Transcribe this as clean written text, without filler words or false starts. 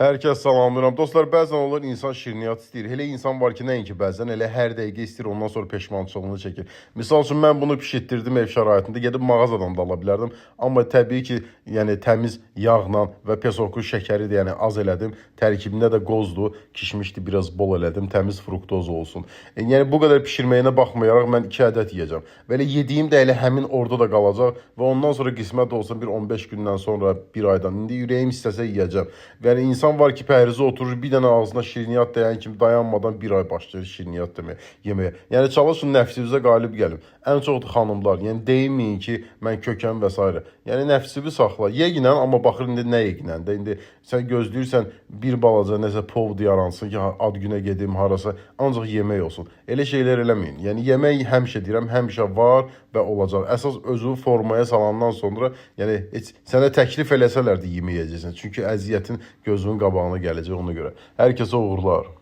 Hər kəs salamlayıram. Dostlar, bəzən olur insan şirniyyat istəyir. Elə insan var ki, nəinki bəzən, elə hər dəqiqə istəyir, ondan sonra peşmançılığını çəkir. Misal üçün, mən bunu bişirtdirdim ev şəraitində, gedib mağazadan da ala bilərdim. Amma təbii ki, yəni təmiz yağla və pesokun şəkəri də yəni az elədim. Tərkibində də qozdur, kişmişdi, biraz bol elədim, təmiz fruktoz olsun. Yəni bu qədər bişirməyinə baxmayaraq mən 2 ədəd yeyəcəm. Belə yediyim də elə həmin orada da qalacaq və ondan sonra qismət olsa bir 15 gündən sonra, bir aydan. İndi ürəyim istəsə yeyəcəm. Yəni insan var ki, pəhrizə oturur, bir dənə ağzına şirniyyat dəyən kimi dayanmadan bir ay başlayır şirniyyat yeməyə. Yəni çalışın nəfsinizə qalib gəlin. Ən çox da xanımlar, yəni deyinməyin ki, mən kökəm və s. Yəni nəfsini saxla. Yeginən, amma baxır indi nə yeginən də. İndi sən gözləyirsən bir balaca nəsə povdu yaransın ki, ad günə gedim harasa, ancaq yemək olsun. Elə şeylər eləməyin. Yəni yemək həmişə deyirəm, həmişə var və olacaq. Əsas özünü formaya salandan sonra, yəni heç sənə təklif eləsələr də yeməyəcəksən. Çünki əziyyətin gözünün qabağına gələcək ona görə. Hər kəsə uğurlar.